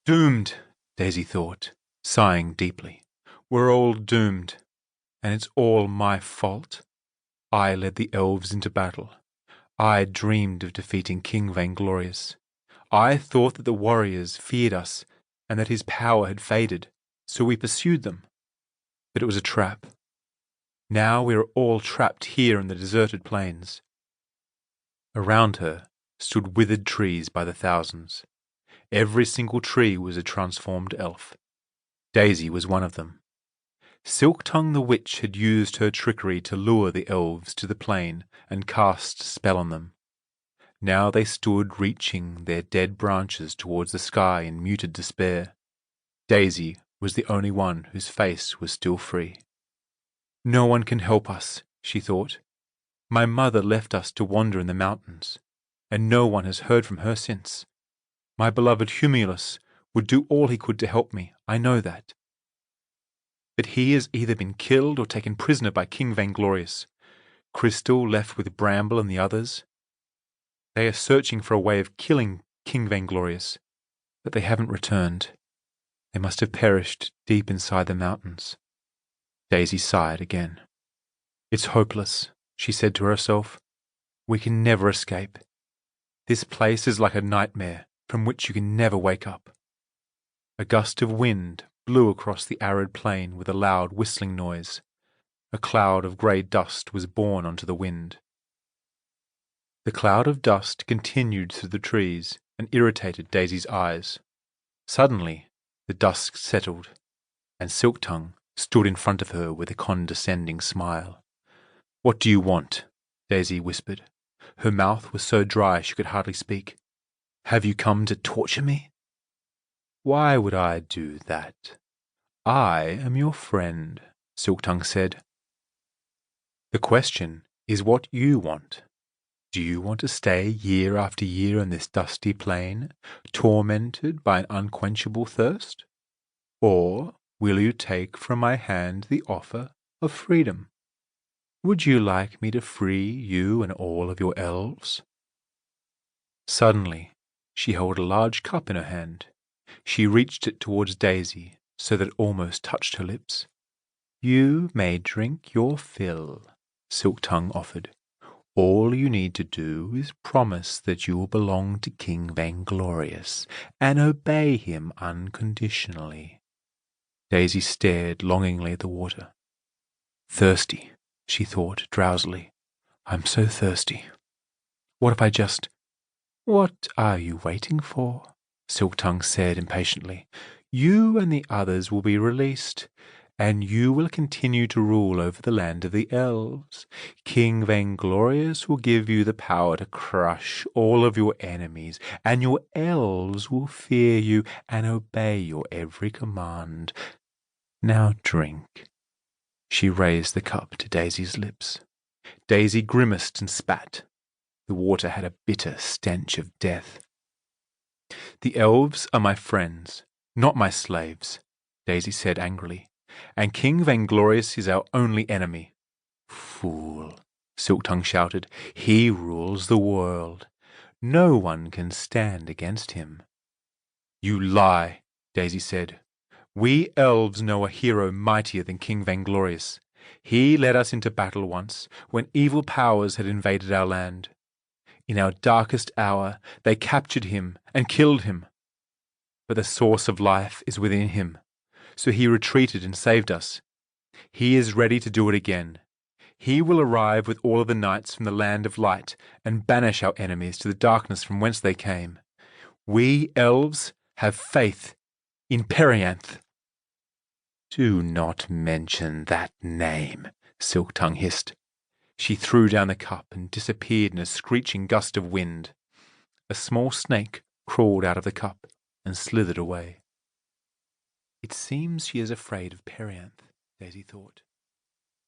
Doomed, Daisy thought, sighing deeply. We're all doomed, and it's all my fault. I led the elves into battle. I dreamed of defeating King Vainglorious. I thought that the warriors feared us and that his power had faded, so we pursued them. But it was a trap. Now we are all trapped here in the deserted plains. Around her stood withered trees by the thousands. Every single tree was a transformed elf. Daisy was one of them. Silktongue the witch had used her trickery to lure the elves to the plain and cast a spell on them. Now they stood reaching their dead branches towards the sky in muted despair. Daisy was the only one whose face was still free. No one can help us, she thought. My mother left us to wander in the mountains, and no one has heard from her since. My beloved Humulus would do all he could to help me, I know that. But he has either been killed or taken prisoner by King Vainglorious. Crystal left with Bramble and the others. They are searching for a way of killing King Vainglorious, but they haven't returned. They must have perished deep inside the mountains. Daisy sighed again. It's hopeless, she said to herself. We can never escape. This place is like a nightmare from which you can never wake up. A gust of wind blew across the arid plain with a loud whistling noise. A cloud of grey dust was borne onto the wind. The cloud of dust continued through the trees and irritated Daisy's eyes. Suddenly, the dust settled, and Silktongue stood in front of her with a condescending smile. "What do you want?" Daisy whispered. Her mouth was so dry she could hardly speak. "Have you come to torture me?" "Why would I do that? I am your friend," Silktongue said. "The question is what you want. Do you want to stay year after year on this dusty plain, tormented by an unquenchable thirst? Or will you take from my hand the offer of freedom? Would you like me to free you and all of your elves?" Suddenly, she held a large cup in her hand. She reached it towards Daisy so that it almost touched her lips. "You may drink your fill," Silktongue offered. "All you need to do is promise that you will belong to King Vainglorious and obey him unconditionally." Daisy stared longingly at the water. "Thirsty," she thought drowsily. "I'm so thirsty. What if I just—" "What are you waiting for?" Silktongue said impatiently. "You and the others will be released, and you will continue to rule over the land of the elves. King Vainglorious will give you the power to crush all of your enemies, and your elves will fear you and obey your every command. Now drink." She raised the cup to Daisy's lips. Daisy grimaced and spat. The water had a bitter stench of death. "The elves are my friends, not my slaves," Daisy said angrily. "And King Vainglorious is our only enemy." "Fool," Silktongue shouted. "He rules the world. No one can stand against him." "You lie," Daisy said. "We elves know a hero mightier than King Vainglorious. He led us into battle once, when evil powers had invaded our land. In our darkest hour, they captured him and killed him. But the source of life is within him, so he retreated and saved us. He is ready to do it again. He will arrive with all of the knights from the land of light and banish our enemies to the darkness from whence they came. We elves have faith in Perianth." "Do not mention that name," Silktongue hissed. She threw down the cup and disappeared in a screeching gust of wind. A small snake crawled out of the cup and slithered away. "It seems she is afraid of Perianth," Daisy thought.